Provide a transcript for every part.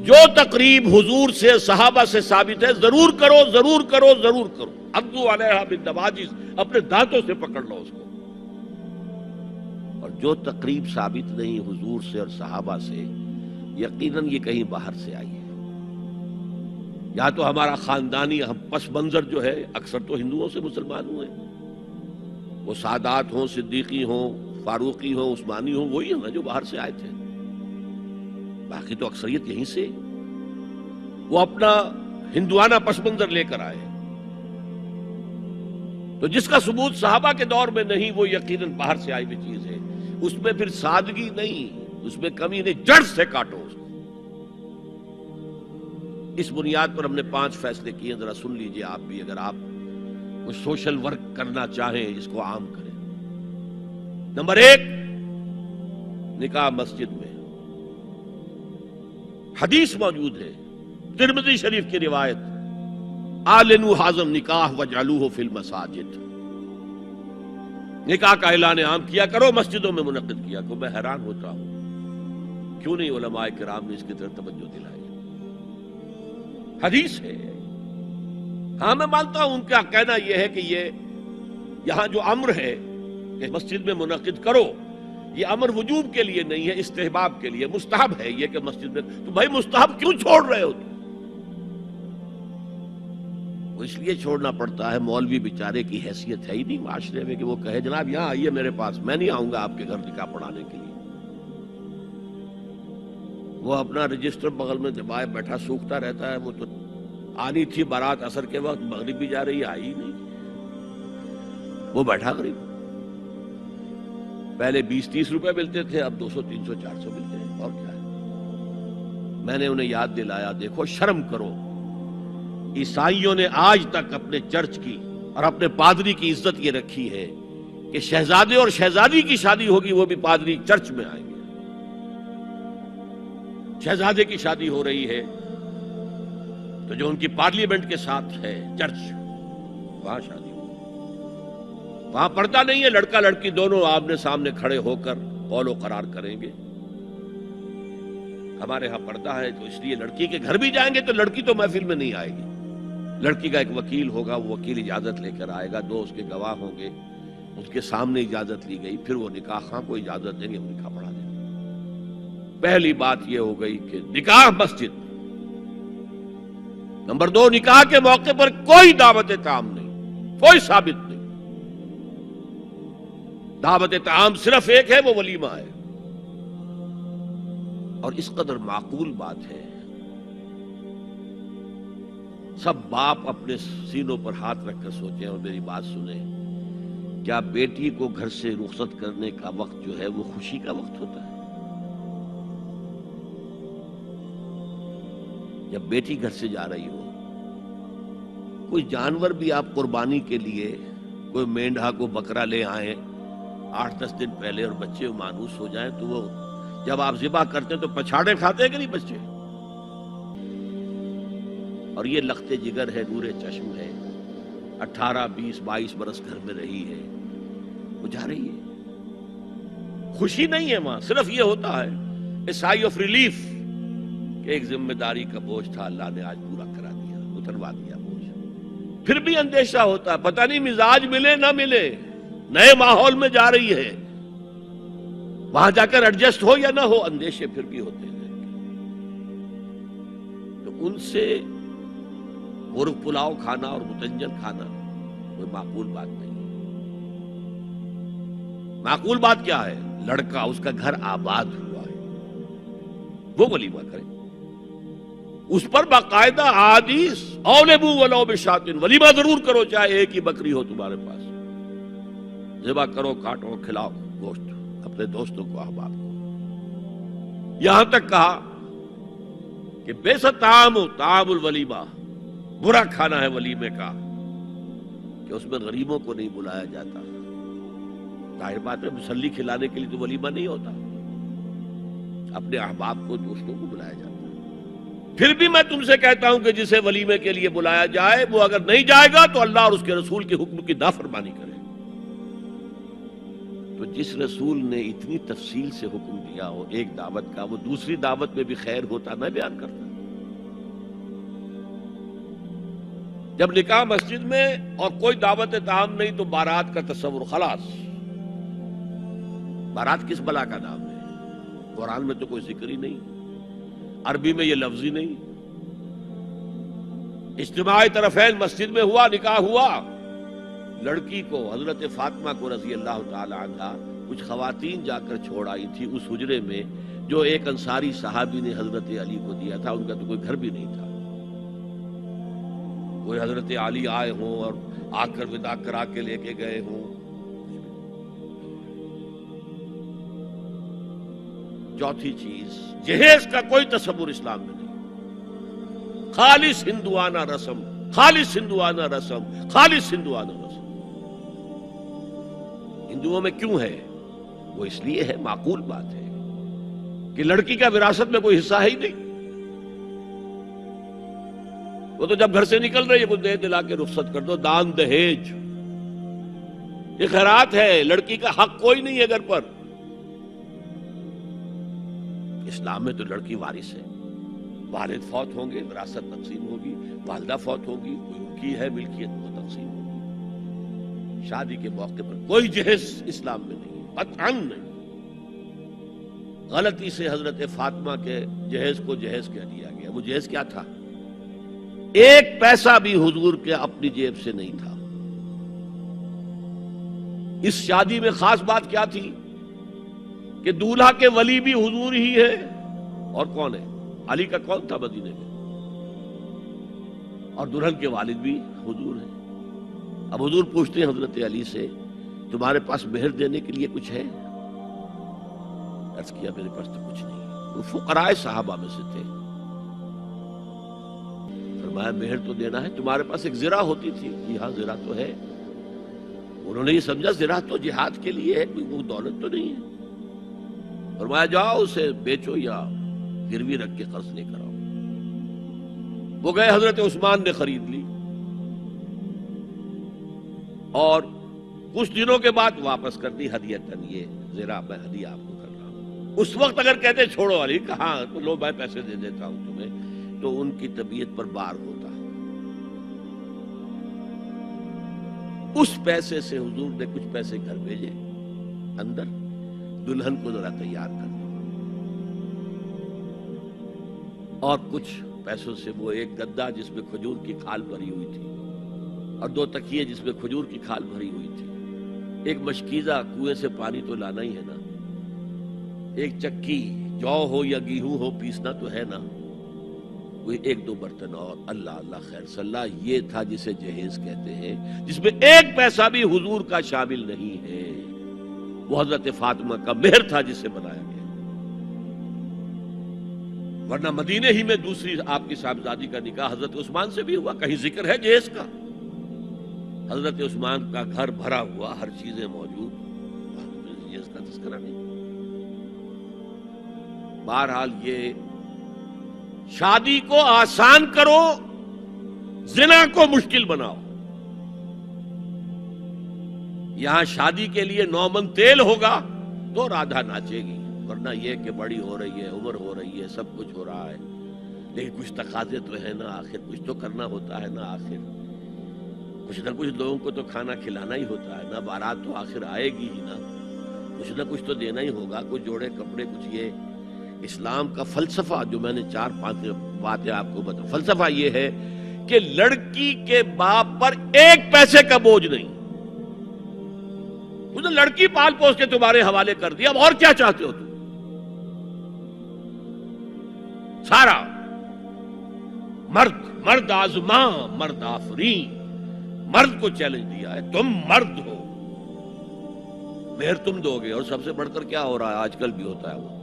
جو تقریب حضور سے صحابہ سے ثابت ہے ضرور کرو ضرور کرو ضرور کرو. عضوا علیہا بالنواجذ، اپنے دانتوں سے پکڑ لو اس کو. اور جو تقریب ثابت نہیں حضور سے اور صحابہ سے، یقیناً یہ کہیں باہر سے آئی ہے. یا تو ہمارا خاندانی ہم پس منظر جو ہے، اکثر تو ہندوؤں سے مسلمان ہوئے، وہ سادات ہوں، صدیقی ہوں، فاروقی ہوں، عثمانی ہوں، وہی ہیں نا جو باہر سے آئے تھے. باقی تو اکثریت یہیں سے، وہ اپنا ہندوانہ پس منظر لے کر آئے. تو جس کا ثبوت صحابہ کے دور میں نہیں، وہ یقیناً باہر سے آئی ہوئی چیز ہے. اس میں پھر سادگی نہیں، اس میں کمی نہیں، جڑ سے کاٹو اس کو. اس بنیاد پر ہم نے 5 فیصلے کیے، ذرا سن لیجئے آپ بھی، اگر آپ کچھ سوشل ورک کرنا چاہیں اس کو عام کریں. نمبر 1، نکاح مسجد میں. حدیث موجود ہے، ترمذی شریف کی روایت، اعلنوا ھذا النکاح واجعلوہ فی المساجد. نکاح کا اعلان عام کیا کرو، مسجدوں میں منعقد کیا کرو. میں حیران ہوتا ہوں کیوں نہیں علماء کرام نے اس کی طرف توجہ دلائی. حدیث ہے. ہاں میں مانتا ہوں ان کا کہنا یہ ہے کہ یہ یہاں جو امر ہے کہ مسجد میں منعقد کرو، یہ امر وجوب کے لیے نہیں ہے، استحباب کے لیے. مستحب ہے یہ کہ مسجد میں. تو بھائی مستحب کیوں چھوڑ رہے ہو تم؟ وہ اس لیے چھوڑنا پڑتا ہے، مولوی بیچارے کی حیثیت ہے ہی نہیں معاشرے میں کہ وہ کہے جناب یہاں آئیے میرے پاس، میں نہیں آؤں گا آپ کے گھر نکاح پڑھانے کے لیے. وہ اپنا رجسٹر بغل میں دبائے بیٹھا سوکھتا رہتا ہے. وہ تو آنی تھی بارات عصر کے وقت، مغرب بھی جا رہی ہے، آئی نہیں، وہ بیٹھا قریب. پہلے 20-30 روپے ملتے تھے، اب 200 300 400 ملتے ہیں. اور کیا ہے؟ میں نے انہیں یاد دلایا دیکھو شرم کرو. عیسائیوں نے آج تک اپنے چرچ کی اور اپنے پادری کی عزت یہ رکھی ہے کہ شہزادے اور شہزادی کی شادی ہوگی وہ بھی پادری چرچ میں آئیں گے. شہزادے کی شادی ہو رہی ہے تو جو ان کی پارلیمنٹ کے ساتھ ہے چرچ، وہاں شادی ہو. وہاں پردہ نہیں ہے، لڑکا لڑکی دونوں آمنے سامنے کھڑے ہو کر قول و قرار کریں گے. ہمارے ہاں پردہ ہے تو اس لیے لڑکی کے گھر بھی جائیں گے تو لڑکی تو محفل میں نہیں آئے گی. لڑکی کا ایک وکیل ہوگا، وہ وکیل اجازت لے کر آئے گا، 2 اس کے گواہ ہوں گے، اس کے سامنے اجازت لی گئی، پھر وہ نکاح خواہ کو اجازت دیں گے، وہ نکاح پڑھا دیں گے. پہلی بات یہ ہو گئی کہ نکاح مسجد. نمبر 2، نکاح کے موقع پر کوئی دعوت طعام نہیں، کوئی ثابت نہیں. دعوت طعام صرف ایک ہے، وہ ولیمہ ہے. اور اس قدر معقول بات ہے، سب باپ اپنے سینوں پر ہاتھ رکھ کر سوچیں اور میری بات سنیں. کیا بیٹی کو گھر سے رخصت کرنے کا وقت جو ہے وہ خوشی کا وقت ہوتا ہے؟ جب بیٹی گھر سے جا رہی ہو، کوئی جانور بھی آپ قربانی کے لیے، کوئی مینڈھا کو بکرا لے آئیں 8-10 دن پہلے اور بچے مانوس ہو جائیں تو وہ جب آپ ذبح کرتے ہیں تو پچھاڑے کھاتے ہیں کہ نہیں بچے؟ اور یہ لخت جگر ہے، نور چشم ہے، 18-20-22 برس گھر میں رہی ہے، وہ جا رہی ہے. خوشی نہیں ہے وہاں، صرف یہ ہوتا ہے اے سائی آف ریلیف کہ ایک ذمہ داری کا بوجھ تھا، اللہ نے آج پورا کرا دیا، اتروا دیا بوجھ. پھر بھی اندیشہ ہوتا ہے، پتہ نہیں مزاج ملے نہ ملے، نئے ماحول میں جا رہی ہے، وہاں جا کر ایڈجسٹ ہو یا نہ ہو، اندیشے پھر بھی ہوتے ہیں. تو ان سے مرغ پلاؤ کھانا اور متنجن کھانا کوئی معقول بات نہیں. معقول بات کیا ہے؟ لڑکا، اس کا گھر آباد ہوا ہے، وہ ولیمہ کرے، اس پر باقاعدہ حدیث اولبو ولو بشاۃ، ولیمہ ضرور کرو چاہے ایک ہی بکری ہو تمہارے پاس. ذبح کرو، کاٹو، کھلاؤ گوشت اپنے دوستوں کو، احباب کو. یہاں تک کہا کہ بئس الطعام طعام الولیمہ، برا کھانا ہے ولیمے کا کہ اس میں غریبوں کو نہیں بلایا جاتا. ظاہر بات ہے مسلی کھلانے کے لیے تو ولیمہ نہیں ہوتا، اپنے احباب کو، دوستوں کو بلایا جاتا. پھر بھی میں تم سے کہتا ہوں کہ جسے ولیمے کے لیے بلایا جائے وہ اگر نہیں جائے گا تو اللہ اور اس کے رسول کے حکم کی نافرمانی کرے. تو جس رسول نے اتنی تفصیل سے حکم دیا ہو ایک دعوت کا، وہ دوسری دعوت میں بھی خیر ہوتا میں بیان کرتا. جب نکاح مسجد میں اور کوئی دعوت طعام نہیں تو بارات کا تصور خلاص. بارات کس بلا کا نام ہے؟ قرآن میں تو کوئی ذکر ہی نہیں، عربی میں یہ لفظ ہی نہیں. اجتماع طرفین مسجد میں ہوا، نکاح ہوا. لڑکی کو حضرت فاطمہ کو رضی اللہ تعالی عنہا کچھ خواتین جا کر چھوڑ آئی تھی اس حجرے میں جو ایک انصاری صحابی نے حضرت علی کو دیا تھا. ان کا تو کوئی گھر بھی نہیں تھا. کوئی حضرت علی آئے ہوں اور آ کر وداع کرا کے لے کے گئے ہوں. چوتھی چیز، جہیز کا کوئی تصور اسلام میں نہیں. خالص ہندوانہ رسم، خالص ہندوانہ رسم، خالص ہندوانہ رسم. ہندوؤں میں کیوں ہے؟ وہ اس لیے ہے، معقول بات ہے کہ لڑکی کا وراثت میں کوئی حصہ ہے ہی نہیں. وہ تو جب گھر سے نکل رہی ہے کچھ دے دلا کے رخصت کر دو. دان دہیج یہ خیرات ہے، لڑکی کا حق کوئی نہیں ہے گھر پر. اسلام میں تو لڑکی وارث ہے. والد فوت ہوں گے وراثت تقسیم ہوگی، والدہ فوت ہوگی کوئی ان کی ہے ملکیت وہ تقسیم ہوگی. شادی کے موقع پر کوئی جہیز اسلام میں نہیں، قطعاً نہیں. غلطی سے حضرت فاطمہ کے جہیز کو جہیز کہہ دیا گیا. وہ جہیز کیا تھا؟ ایک پیسہ بھی حضور کے اپنی جیب سے نہیں تھا. اس شادی میں خاص بات کیا تھی کہ دولہا کے ولی بھی حضور ہی ہے. اور کون ہے؟ علی کا کون تھا مدینے میں؟ اور دلہن کے والد بھی حضور ہیں. اب حضور پوچھتے ہیں حضرت علی سے تمہارے پاس مہر دینے کے لیے کچھ ہے؟ عرض کیا میرے پاس تو کچھ نہیں. وہ فقراء صحابہ میں سے تھے. فرمایا مہر تو دینا ہے. تمہارے پاس ایک زرہ ہوتی تھی؟ جی ہاں زرہ تو ہے. انہوں نے یہ سمجھا زرہ تو جہاد کے لیے ہے، کوئی وہ دولت تو نہیں ہے. فرمایا جاؤ اسے بیچو یا گروی رکھ کے قرض لے کر آؤ. وہ گئے، حضرت عثمان نے خرید لی اور کچھ دنوں کے بعد واپس کر دی ہدیتاً. یہ زرہ میں ہدیہ آپ کو کر رہا ہوں. اس وقت اگر کہتے چھوڑو علی، کہاں تو لو میں پیسے دے دیتا ہوں تمہیں، تو ان کی طبیعت پر بار ہوتا. اس پیسے سے حضور نے کچھ پیسے گھر بھیجے اندر، دلہن کو ذرا تیار کر دو. اور کچھ پیسوں سے وہ ایک گدا جس میں کھجور کی کھال بھری ہوئی تھی اور 2 تکیے جس میں کھجور کی کھال بھری ہوئی تھی. ایک مشکیزہ، کنویں سے پانی تو لانا ہی ہے نا. ایک چکی، جو ہو یا گیہوں ہو پیسنا تو ہے نا. کوئی 1-2 برتن اور. اللہ اللہ خیر صلی اللہ. یہ تھا جسے جہیز کہتے ہیں، جس میں ایک پیسہ بھی حضور کا شامل نہیں ہے. وہ حضرت فاطمہ کا مہر تھا جسے بنایا گیا. ورنہ مدینے ہی میں دوسری آپ کی صاحبزادی کا نکاح حضرت عثمان سے بھی ہوا. کہیں ذکر ہے جہیز کا؟ حضرت عثمان کا گھر بھرا ہوا، ہر چیزیں موجود، جہیز کا تذکرہ نہیں. بہرحال یہ شادی کو آسان کرو، زنا کو مشکل بناؤ. یہاں شادی کے لیے 9 من تیل ہوگا تو رادھا ناچے گی. ورنہ یہ کہ بڑی ہو رہی ہے، عمر ہو رہی ہے، سب کچھ ہو رہا ہے، لیکن کچھ تقاضے تو ہے نا. آخر کچھ تو کرنا ہوتا ہے نا. آخر کچھ نہ کچھ لوگوں کو تو کھانا کھلانا ہی ہوتا ہے نا. بارات تو آخر آئے گی ہی نا. کچھ نہ کچھ تو دینا ہی ہوگا. کچھ جوڑے کپڑے، کچھ. یہ اسلام کا فلسفہ جو میں نے 4-5 باتیں آپ کو بتا. فلسفہ یہ ہے کہ لڑکی کے باپ پر 1 پیسے کا بوجھ نہیں. تو لڑکی پال پوس کے تمہارے حوالے کر دیا، اب اور کیا چاہتے ہو تم؟ سارا مرد آزماں، مرد آفرین. مرد کو چیلنج دیا ہے، تم مرد ہو، مہر تم دو گے. اور سب سے بڑھ کر کیا ہو رہا ہے آج کل بھی ہوتا ہے، وہ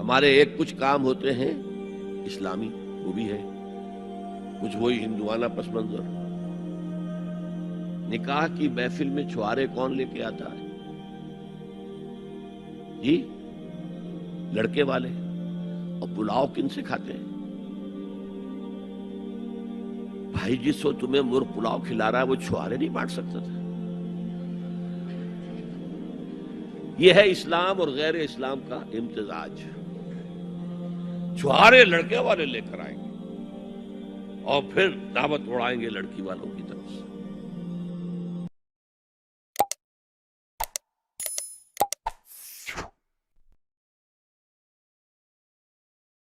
ہمارے ایک کچھ کام ہوتے ہیں اسلامی، وہ بھی ہے کچھ وہی ہندوانہ پس منظر. نکاح کی محفل میں چھوارے کون لے کے آتا ہے؟ جی لڑکے والے. اور پلاؤ کن سے کھاتے ہیں؟ بھائی جس کو تمہیں مرغ پلاؤ کھلا رہا ہے وہ چھوارے نہیں بانٹ سکتا تھا. یہ ہے اسلام اور غیر اسلام کا امتزاج. چھوارے لڑکے والے لے کر آئیں گے. اور پھر دعوت اڑائیں گے لڑکی والوں کی.